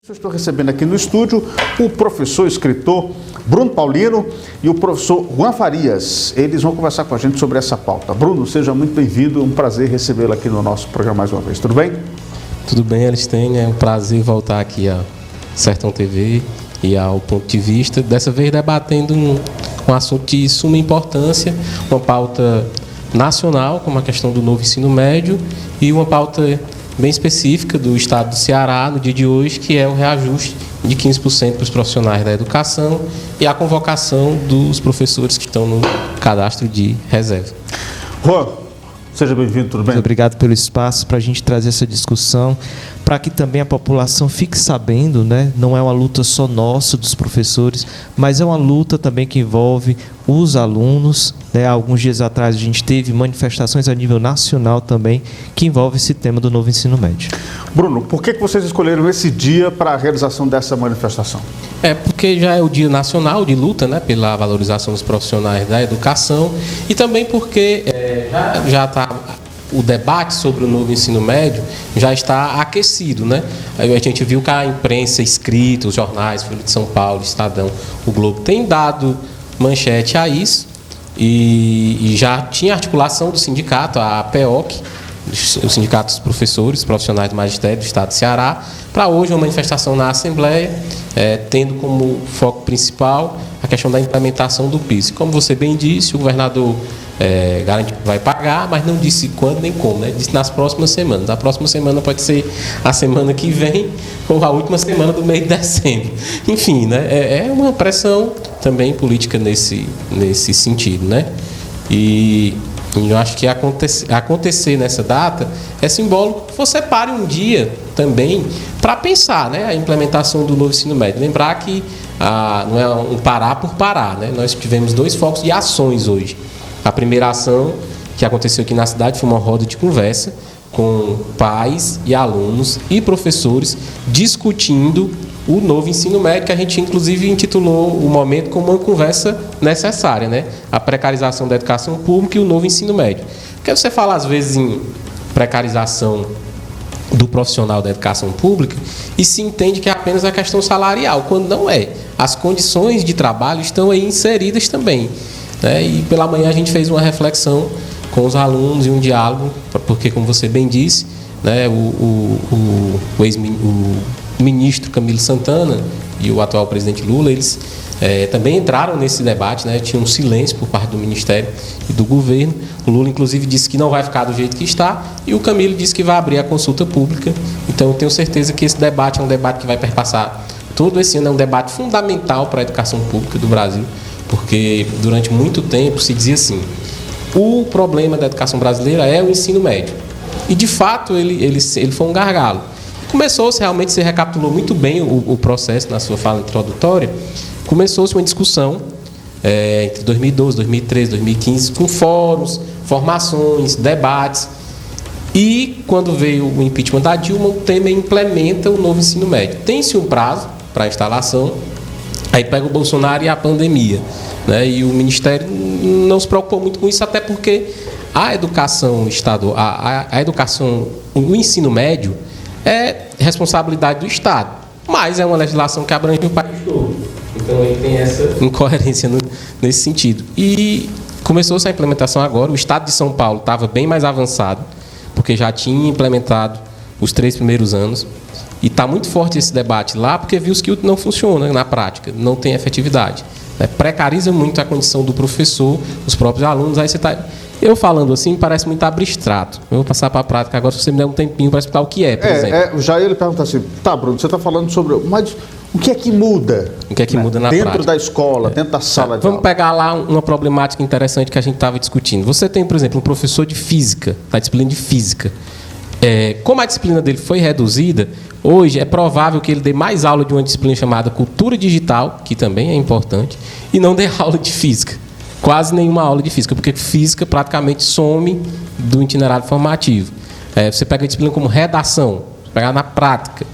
Eu estou recebendo aqui no estúdio o professor escritor Bruno Paulino e o professor Juan Farias. Eles vão conversar com a gente sobre essa pauta. Bruno, seja muito bem-vindo, é um prazer recebê-lo aqui no nosso programa mais uma vez. Tudo bem? Tudo bem, Alistair. É um prazer voltar aqui à Sertão TV e ao Ponto de Vista, dessa vez debatendo um assunto de suma importância, uma pauta nacional, como a questão do novo ensino médio, e uma pauta bem específica do estado do Ceará no dia de hoje, que é o reajuste de 15% para os profissionais da educação e a convocação dos professores que estão no cadastro de reserva. Juan, seja bem-vindo, tudo bem? Muito obrigado pelo espaço para a gente trazer essa discussão, para que também a população fique sabendo, né? Não é uma luta só nossa, dos professores, mas é uma luta também que envolve os alunos, né? Alguns dias atrás a gente teve manifestações a nível nacional também, que envolve esse tema do novo ensino médio. Bruno, por que vocês escolheram esse dia para a realização dessa manifestação? Porque já é o Dia Nacional de Luta, né, pela valorização dos profissionais da educação, e também porque já está... O debate sobre o novo ensino médio já está aquecido, né? A gente viu que a imprensa escrita, os jornais, Folha de São Paulo, Estadão, o Globo, tem dado manchete a isso, e já tinha articulação do sindicato, a APEOC, os sindicatos dos professores, profissionais do magistério do estado do Ceará, para hoje uma manifestação na Assembleia, tendo como foco principal a questão da implementação do PIS. Como você bem disse, o governador garante que vai pagar, mas não disse quando nem como, né? Disse nas próximas semanas. A próxima semana pode ser a semana que vem ou a última semana do mês de dezembro. Enfim, né? É uma pressão também política nesse sentido, né? E eu acho que acontecer nessa data é simbólico que você pare um dia também para pensar, né, a implementação do novo ensino médio. Lembrar que não é um parar por parar, né? Nós tivemos 2 focos de ações hoje. A primeira ação que aconteceu aqui na cidade foi uma roda de conversa com pais e alunos e professores discutindo o novo ensino médio, que a gente inclusive intitulou o momento como uma conversa necessária, né? A precarização da educação pública e o novo ensino médio. Porque você fala às vezes em precarização do profissional da educação pública e se entende que é apenas a questão salarial, quando não é. As condições de trabalho estão aí inseridas também, né? E pela manhã a gente fez uma reflexão com os alunos e um diálogo, porque, como você bem disse, né, o ministro Camilo Santana e o atual presidente Lula, eles também entraram nesse debate, né? Tinha um silêncio por parte do Ministério e do governo. O Lula, inclusive, disse que não vai ficar do jeito que está, e o Camilo disse que vai abrir a consulta pública. Então, eu tenho certeza que esse debate é um debate que vai perpassar todo esse ano, é um debate fundamental para a educação pública do Brasil, porque durante muito tempo se dizia assim: o problema da educação brasileira é o ensino médio. E, de fato, ele foi um gargalo. Começou-se realmente, você recapitulou muito bem o processo na sua fala introdutória, começou-se uma discussão entre 2012, 2013, 2015, com fóruns, formações, debates. E, quando veio o impeachment da Dilma, o Temer implementa o novo ensino médio. Tem-se um prazo para a instalação, aí pega o Bolsonaro e a pandemia, né? E o Ministério não se preocupou muito com isso, até porque a educação estadual, a educação, o ensino médio é responsabilidade do Estado, mas é uma legislação que abrange o país todo. Então, aí tem essa incoerência nesse sentido. E começou-se a implementação agora. O Estado de São Paulo estava bem mais avançado, porque já tinha implementado os 3 primeiros anos. E está muito forte esse debate lá, porque viu-se que não funciona na prática, não tem efetividade. Precariza muito a condição do professor, os próprios alunos. Aí você está... Eu falando assim, parece muito abstrato. Eu vou passar para a prática agora, se você me der um tempinho para explicar o que é, por exemplo. Já ele pergunta assim: tá, Bruno, você está falando sobre... Mas o que é que muda? O que é que muda na prática? Dentro da escola, dentro da sala de aula. Vamos pegar lá uma problemática interessante que a gente estava discutindo. Você tem, por exemplo, um professor de física, da disciplina de física. Como a disciplina dele foi reduzida, hoje é provável que ele dê mais aula de uma disciplina chamada cultura digital, que também é importante, e não dê aula de física. Quase nenhuma aula de física, porque física praticamente some do itinerário formativo. Você pega a disciplina como redação, pegar na prática,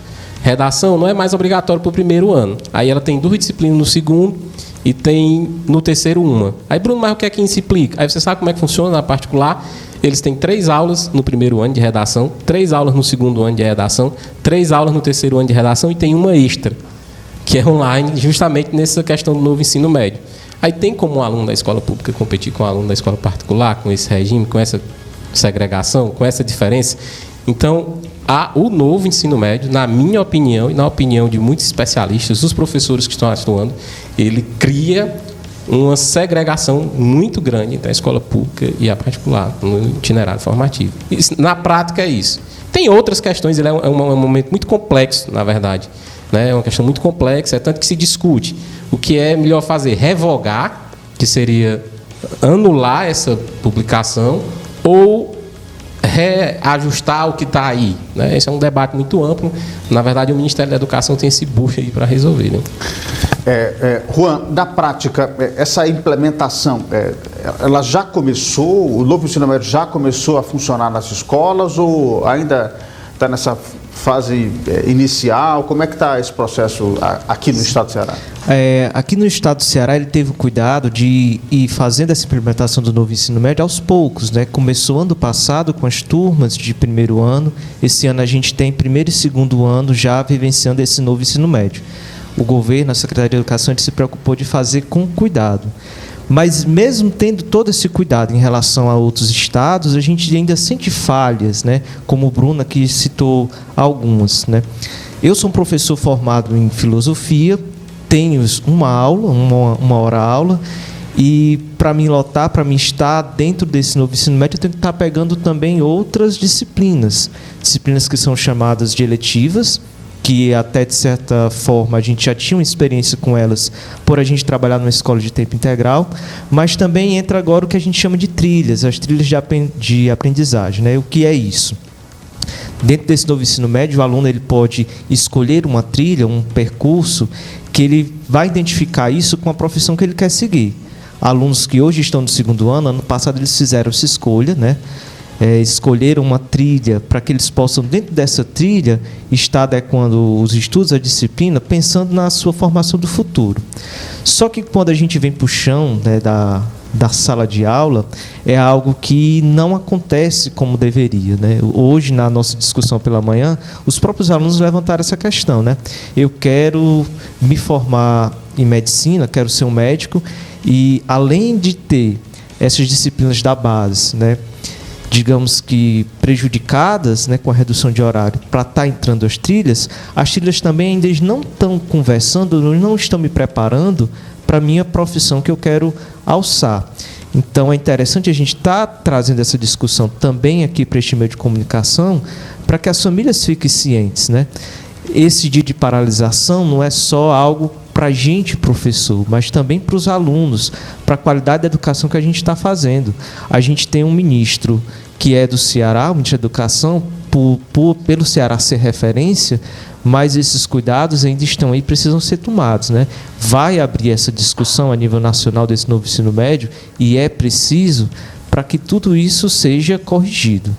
Redação não é mais obrigatório para o primeiro ano. Aí ela tem 2 disciplinas no segundo e tem no terceiro uma. Aí, Bruno, mas o que é que isso implica? Aí você sabe como é que funciona na particular? Eles têm 3 aulas no primeiro ano de redação, 3 aulas no segundo ano de redação, 3 aulas no terceiro ano de redação e tem uma extra, que é online, justamente nessa questão do novo ensino médio. Aí tem como um aluno da escola pública competir com um aluno da escola particular, com esse regime, com essa segregação, com essa diferença? Então, o novo ensino médio, na minha opinião e na opinião de muitos especialistas, os professores que estão atuando, ele cria uma segregação muito grande entre a escola pública e a particular, no itinerário formativo. Isso, na prática, é isso. Tem outras questões, ele é um momento muito complexo, na verdade. É uma questão muito complexa, é tanto que se discute o que é melhor fazer, revogar, que seria anular essa publicação, ou reajustar o que está aí. Esse é um debate muito amplo. Na verdade, o Ministério da Educação tem esse bucho aí para resolver. Juan, na prática, essa implementação, ela já começou, o novo ensino médio já começou a funcionar nas escolas ou ainda está nessa fase inicial? Como é que está esse processo aqui no estado do Ceará? Aqui no estado do Ceará, ele teve o cuidado de ir fazendo essa implementação do novo ensino médio aos poucos, né? Começou ano passado com as turmas de primeiro ano. Esse ano a gente tem primeiro e segundo ano já vivenciando esse novo ensino médio. O governo, a Secretaria de Educação, ele se preocupou de fazer com cuidado. Mas mesmo tendo todo esse cuidado em relação a outros estados, a gente ainda sente falhas, né? Como o Bruno aqui citou algumas, né? Eu sou um professor formado em filosofia, tenho uma aula, uma hora aula, e para mim lotar, para mim estar dentro desse novo ensino médio, eu tenho que estar pegando também outras disciplinas que são chamadas de eletivas, que até de certa forma a gente já tinha uma experiência com elas por a gente trabalhar numa escola de tempo integral, mas também entra agora o que a gente chama de trilhas, as trilhas de aprendizagem, né? O que é isso? Dentro desse novo ensino médio, o aluno ele pode escolher uma trilha, um percurso, que ele vai identificar isso com a profissão que ele quer seguir. Alunos que hoje estão no segundo ano passado eles fizeram essa escolha, né? Escolheram uma trilha para que eles possam, dentro dessa trilha, estar adequando os estudos, a disciplina, pensando na sua formação do futuro. Só que quando a gente vem para o chão, né, da sala de aula, é algo que não acontece como deveria, né? Hoje, na nossa discussão pela manhã, os próprios alunos levantaram essa questão, né? Eu quero me formar em medicina, quero ser um médico, e além de ter essas disciplinas da base, né, digamos que prejudicadas, né, com a redução de horário, para estar entrando as trilhas também ainda não estão conversando, não estão me preparando para a minha profissão que eu quero alçar. Então, é interessante a gente estar trazendo essa discussão também aqui para este meio de comunicação, para que as famílias fiquem cientes, né? Esse dia de paralisação não é só algo para a gente, professor, mas também para os alunos, para a qualidade da educação que a gente está fazendo. A gente tem um ministro que é do Ceará, o ministro da Educação, pelo Ceará ser referência, mas esses cuidados ainda estão aí, precisam ser tomados, né? Vai abrir essa discussão a nível nacional desse novo ensino médio e é preciso para que tudo isso seja corrigido.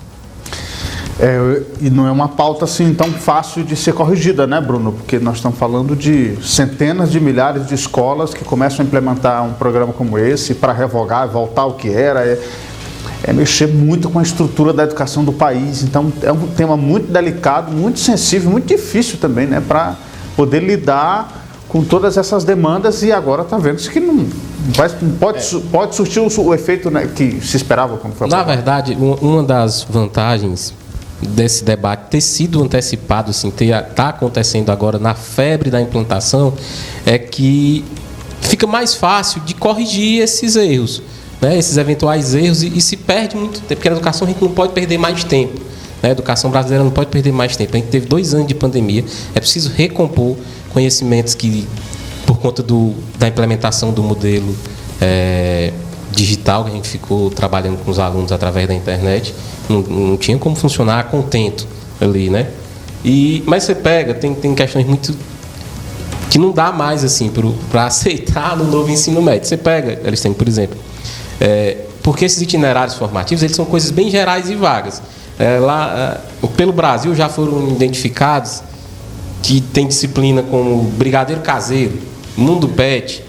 E não é uma pauta assim tão fácil de ser corrigida, né, Bruno? Porque nós estamos falando de centenas de milhares de escolas que começam a implementar um programa como esse para revogar, voltar ao que era. É mexer muito com a estrutura da educação do país. Então, é um tema muito delicado, muito sensível, muito difícil também, né, para poder lidar com todas essas demandas. E agora está vendo que não pode surtir o efeito, né, que se esperava quando foi aprovado. Na verdade, uma das vantagens desse debate ter sido antecipado, assim, está acontecendo agora na febre da implantação, é que fica mais fácil de corrigir esses erros, né, esses eventuais erros, e se perde muito tempo, porque a educação a gente não pode perder mais tempo, né, a educação brasileira não pode perder mais tempo. A gente teve 2 anos de pandemia, é preciso recompor conhecimentos que, por conta da implementação do modelo digital, que a gente ficou trabalhando com os alunos através da internet, não tinha como funcionar a contento ali, né? Mas você pega, tem questões muito que não dá mais assim para aceitar no novo ensino médio. Você pega, eles têm, por exemplo, porque esses itinerários formativos, eles são coisas bem gerais e vagas. Pelo Brasil já foram identificados que tem disciplina como Brigadeiro Caseiro, Mundo Pet,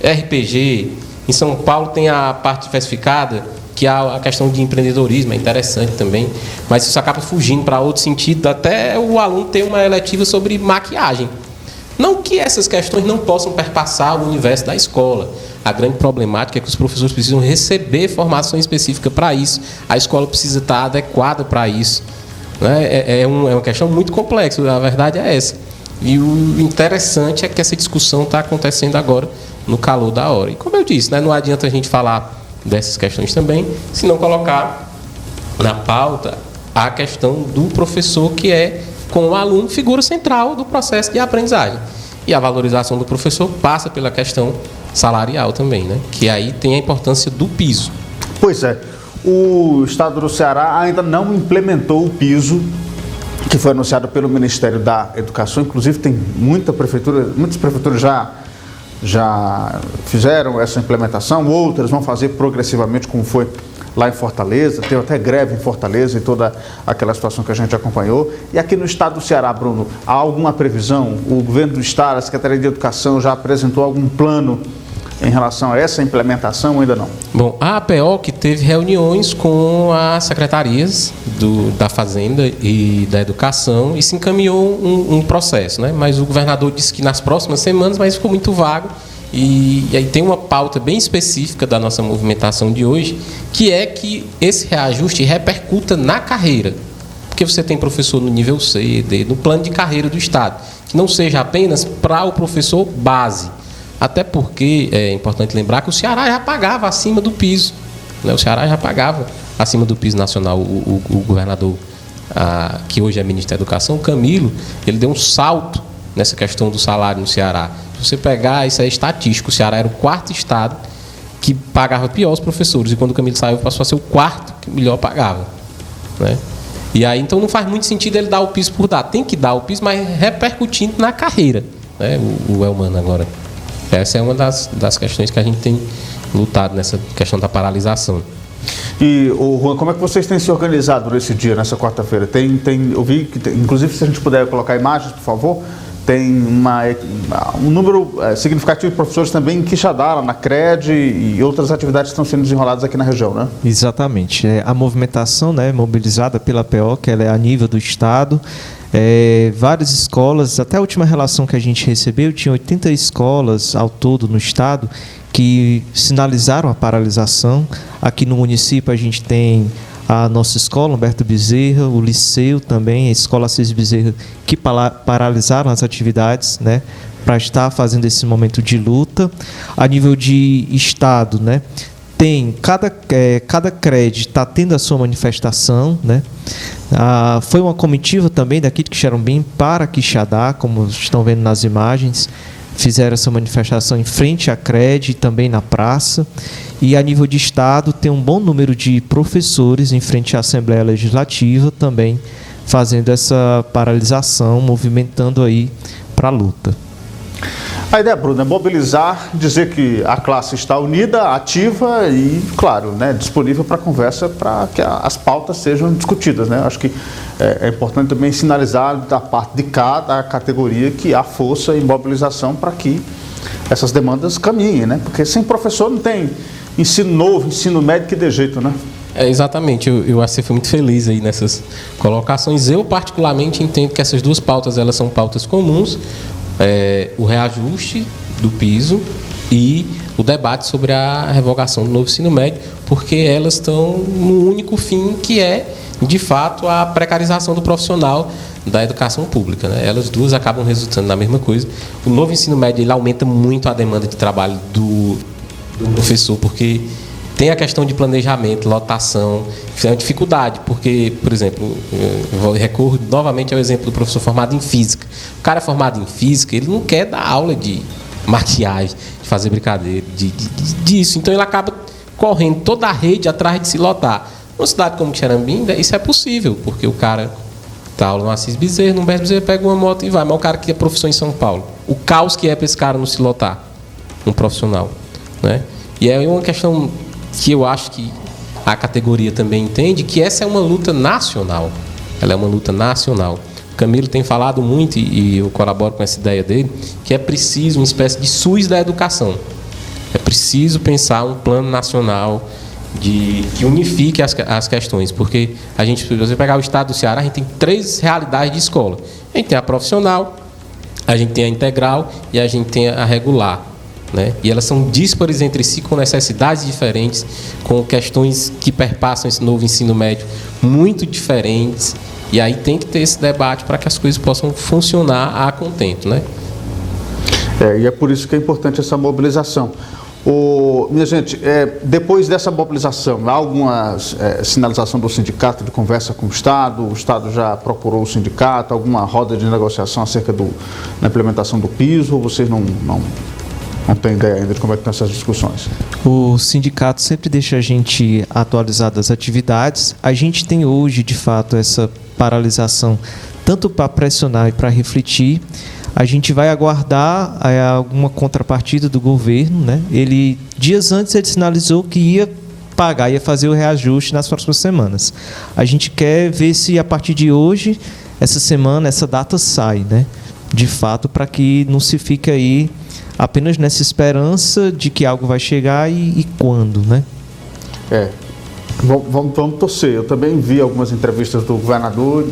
RPG. Em São Paulo tem a parte diversificada, que é a questão de empreendedorismo, é interessante também, mas isso acaba fugindo para outro sentido, até o aluno ter uma eletiva sobre maquiagem. Não que essas questões não possam perpassar o universo da escola. A grande problemática é que os professores precisam receber formação específica para isso. A escola precisa estar adequada para isso. É uma questão muito complexa, a verdade é essa. E o interessante é que essa discussão está acontecendo agora no calor da hora. E como eu disse, não adianta a gente falar dessas questões também, se não colocar na pauta a questão do professor, que é, com o aluno, figura central do processo de aprendizagem. E a valorização do professor passa pela questão salarial também, né? Que aí tem a importância do piso. Pois é. O Estado do Ceará ainda não implementou o piso que foi anunciado pelo Ministério da Educação. Inclusive, tem muitas prefeituras já fizeram essa implementação, outras vão fazer progressivamente, como foi lá em Fortaleza. Teve até greve em Fortaleza e toda aquela situação que a gente acompanhou. E aqui no estado do Ceará, Bruno, há alguma previsão? O governo do estado, a Secretaria de Educação já apresentou algum plano em relação a essa implementação ou ainda não? Bom, a APO que teve reuniões com as secretarias da Fazenda e da Educação e se encaminhou um processo, né? Mas o governador disse que nas próximas semanas, mas ficou muito vago. E aí tem uma pauta bem específica da nossa movimentação de hoje, que é que esse reajuste repercuta na carreira. Porque você tem professor no nível C, D, no plano de carreira do Estado, que não seja apenas para o professor base. Até porque é importante lembrar que o Ceará já pagava acima do piso, né? O Ceará já pagava acima do piso nacional. O governador, que hoje é ministro da Educação, Camilo, ele deu um salto nessa questão do salário no Ceará. Se você pegar, isso é estatístico, o Ceará era o quarto estado que pagava pior os professores, e quando o Camilo saiu passou a ser o quarto que melhor pagava, né? E aí então não faz muito sentido ele dar o piso por dar, tem que dar o piso, mas repercutindo na carreira, né? O Elmano agora. Essa é uma das questões que a gente tem lutado nessa questão da paralisação. E, Juan, como é que vocês têm se organizado nesse dia, nessa quarta-feira? Eu vi que, inclusive, se a gente puder colocar imagens, por favor, tem um número significativo de professores também em Quixadá, na CRED, e outras atividades que estão sendo desenroladas aqui na região, né? Exatamente. A movimentação, né, mobilizada pela APO, que ela é a nível do Estado. Várias escolas, até a última relação que a gente recebeu, tinha 80 escolas ao todo no estado que sinalizaram a paralisação. Aqui no município a gente tem a nossa escola, Humberto Bezerra, o Liceu também, a Escola Assis Bezerra, que paralisaram as atividades, né, para estar fazendo esse momento de luta. A nível de estado, né, tem cada CRED está tendo a sua manifestação, né? Foi uma comitiva também daqui de Quixerombim para Quixadá, como estão vendo nas imagens. Fizeram essa manifestação em frente à CRED e também na praça. E a nível de estado tem um bom número de professores em frente à Assembleia Legislativa também fazendo essa paralisação, movimentando aí para a luta. A ideia, Bruno, é mobilizar, dizer que a classe está unida, ativa e, claro, né, disponível para conversa, para que as pautas sejam discutidas, né? Acho que é importante também sinalizar da parte de cada categoria que há força e mobilização para que essas demandas caminhem, né? Porque sem professor não tem ensino novo, ensino médio que dê jeito, né? Exatamente, eu acho que você foi muito feliz aí nessas colocações. Eu, particularmente, entendo que essas duas pautas, elas são pautas comuns. O reajuste do piso e o debate sobre a revogação do novo ensino médio, porque elas estão no único fim, que é, de fato, a precarização do profissional da educação pública, né? Elas duas acabam resultando na mesma coisa. O novo ensino médio, ele aumenta muito a demanda de trabalho do professor, porque tem a questão de planejamento, lotação, é uma dificuldade, porque, por exemplo, eu recorro novamente ao exemplo do professor formado em física. O cara formado em física, ele não quer dar aula de maquiagem, de fazer brincadeira, disso. Então ele acaba correndo toda a rede atrás de se lotar. Numa cidade como Quixerombim, isso é possível, porque o cara dá aula no Assis Bezerra, no Humberto Bezerra, pega uma moto e vai. Mas o cara que é professor em São Paulo, o caos que é para esse cara não se lotar, um profissional, né? E é uma questão que eu acho que a categoria também entende, que essa é uma luta nacional. Ela é uma luta nacional. Camilo tem falado muito, e eu colaboro com essa ideia dele, que é preciso uma espécie de SUS da educação. É preciso pensar um plano nacional que unifique as questões, porque se você pegar o estado do Ceará, a gente tem 3 realidades de escola. A gente tem a profissional, a gente tem a integral e a gente tem a regular, né? E elas são díspares entre si, com necessidades diferentes, com questões que perpassam esse novo ensino médio muito diferentes, e aí tem que ter esse debate para que as coisas possam funcionar a contento, né? E é por isso que é importante essa mobilização. Minha gente, depois dessa mobilização, há alguma sinalização do sindicato de conversa com o Estado já procurou o sindicato, alguma roda de negociação acerca da implementação do piso, ou vocês não têm ideia ainda de como é que estão essas discussões? O sindicato sempre deixa a gente atualizado das atividades. A gente tem hoje, de fato, essa paralisação, tanto para pressionar e para refletir. A gente vai aguardar alguma contrapartida do governo, né? Dias antes, ele sinalizou que ia pagar, ia fazer o reajuste nas próximas semanas. A gente quer ver se, a partir de hoje, essa semana, essa data sai, né? De fato, para que não se fique aí apenas nessa esperança de que algo vai chegar e quando, né? Vamos torcer. Eu também vi algumas entrevistas do governador.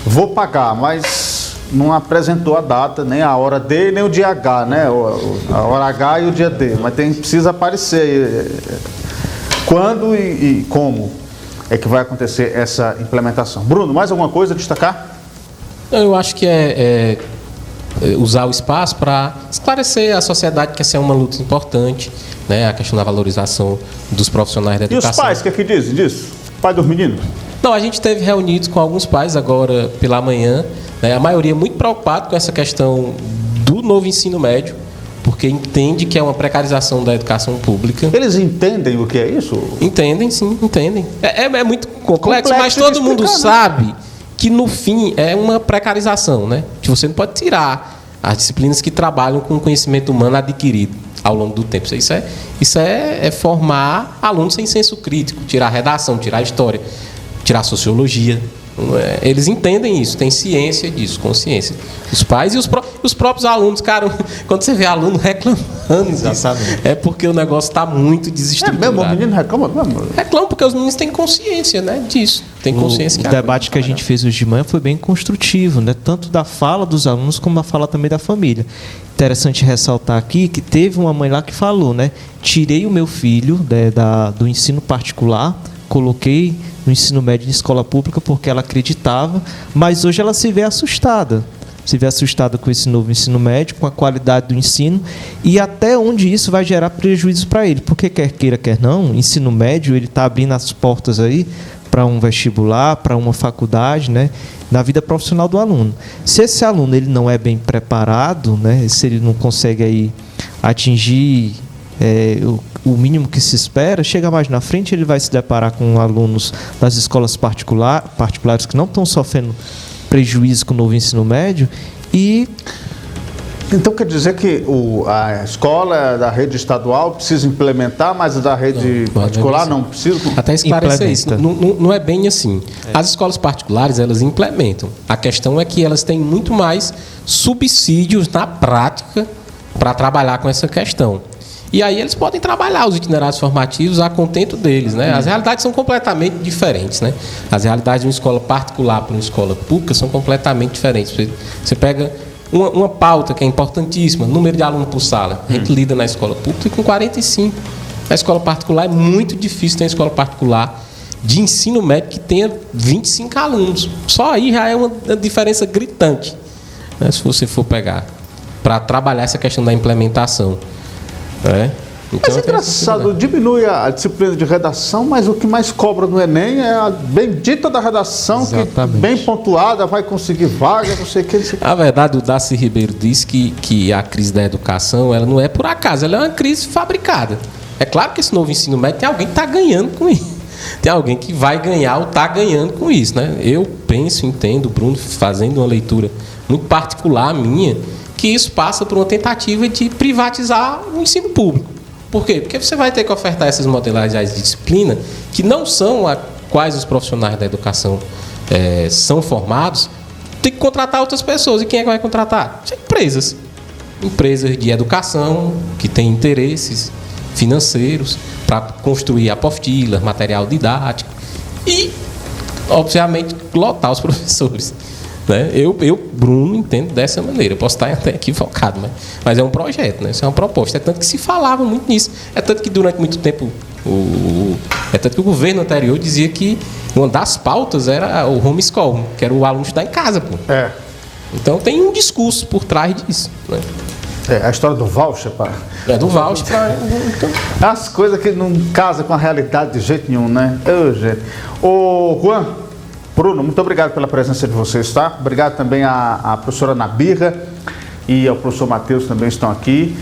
Vou pagar, mas não apresentou a data, nem a hora D, nem o dia H, né? A hora H e o dia D, mas precisa aparecer quando e como é que vai acontecer essa implementação. Bruno, mais alguma coisa a destacar? Eu acho que é usar o espaço para esclarecer à sociedade que essa é uma luta importante, né? A questão da valorização dos profissionais da educação. E os pais, o que é que dizem disso? Pai dos meninos? Não, a gente esteve reunidos com alguns pais agora pela manhã, né? A maioria muito preocupado com essa questão do novo ensino médio, porque entende que é uma precarização da educação pública. Eles entendem o que é isso? Entendem, sim, entendem. É muito complexo, mas todo mundo sabe que no fim é uma precarização, né? Que você não pode tirar as disciplinas que trabalham com o conhecimento humano adquirido ao longo do tempo. Isso é formar alunos sem senso crítico, tirar redação, tirar história, tirar sociologia. Eles entendem isso, têm ciência disso, consciência. Os pais e os próprios alunos, cara, quando você vê aluno reclamando disso, é porque o negócio está muito desestruturado. Mesmo o menino reclama mesmo? Reclama porque os meninos têm consciência, né, disso. Tem consciência que o debate que a gente fez hoje de manhã foi bem construtivo, né? Tanto da fala dos alunos como da fala também da família. Interessante ressaltar aqui que teve uma mãe lá que falou, né? Tirei o meu filho do ensino particular, coloquei no ensino médio em escola pública porque ela acreditava, mas hoje ela se vê assustada com esse novo ensino médio, com a qualidade do ensino e até onde isso vai gerar prejuízo para ele, porque quer queira, quer não, o ensino médio ele está abrindo as portas aí para um vestibular, para uma faculdade, né, na vida profissional do aluno. Se esse aluno ele não é bem preparado, né, se ele não consegue aí atingir o mínimo que se espera, chega mais na frente, ele vai se deparar com alunos das escolas particulares que não estão sofrendo prejuízo com o novo ensino médio e... Então quer dizer que a escola da rede estadual precisa implementar, mas a da rede particular não precisa? Até esclarecer isso, não é bem assim. As escolas particulares, elas implementam. A questão é que elas têm muito mais subsídios na prática para trabalhar com essa questão. E aí eles podem trabalhar os itinerários formativos a contento deles, né? As realidades são completamente diferentes, né? As realidades de uma escola particular para uma escola pública são completamente diferentes. Você pega uma pauta que é importantíssima, número de alunos por sala. A gente lida na escola pública com 45. Na escola particular é muito difícil ter uma escola particular de ensino médio que tenha 25 alunos. Só aí já é uma diferença gritante, né? Se você for pegar para trabalhar essa questão da implementação. Então, mas é engraçado, diminui a disciplina de redação, mas o que mais cobra no Enem é a bendita da redação. Exatamente. Que bem pontuada, vai conseguir vaga, não sei o que. A verdade, o Darcy Ribeiro disse que a crise da educação ela não é por acaso, ela é uma crise fabricada. É claro que esse novo ensino médio tem alguém que está ganhando com isso. Tem alguém que vai ganhar ou está ganhando com isso, né? Eu entendo, Bruno, fazendo uma leitura muito particular minha, que isso passa por uma tentativa de privatizar o ensino público. Por quê? Porque você vai ter que ofertar essas modalidades de disciplina que não são a quais os profissionais da educação são formados tem que contratar outras pessoas. E quem é que vai contratar? Empresas. Empresas de educação que têm interesses financeiros para construir apostilas, material didático e, obviamente, lotar os professores. Né? Eu, Bruno, entendo dessa maneira. Eu posso estar até equivocado, mas é um projeto, né? Isso é uma proposta. É tanto que se falava muito nisso. É tanto que durante muito tempo é tanto que o governo anterior dizia que uma das pautas era o homeschool, que era o aluno estudar em casa. Pô. Então tem um discurso por trás disso. Né? A história do voucher, pá. Do voucher. As coisas que não casam com a realidade de jeito nenhum, né? Gente. Ô, Juan, Bruno, muito obrigado pela presença de vocês, tá? Obrigado também à professora Nabirra e ao professor Matheus também estão aqui.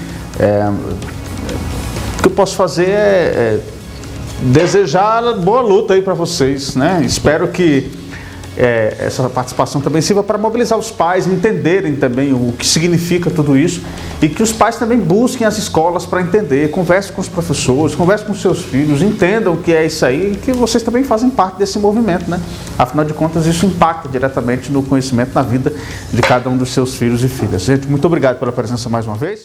O que eu posso fazer é desejar boa luta aí para vocês, né? Espero que essa participação também sirva para mobilizar os pais, entenderem também o que significa tudo isso e que os pais também busquem as escolas para entender, conversem com os professores, conversem com seus filhos, entendam o que é isso aí e que vocês também fazem parte desse movimento, né? Afinal de contas, isso impacta diretamente no conhecimento, na vida de cada um dos seus filhos e filhas. Gente, muito obrigado pela presença mais uma vez.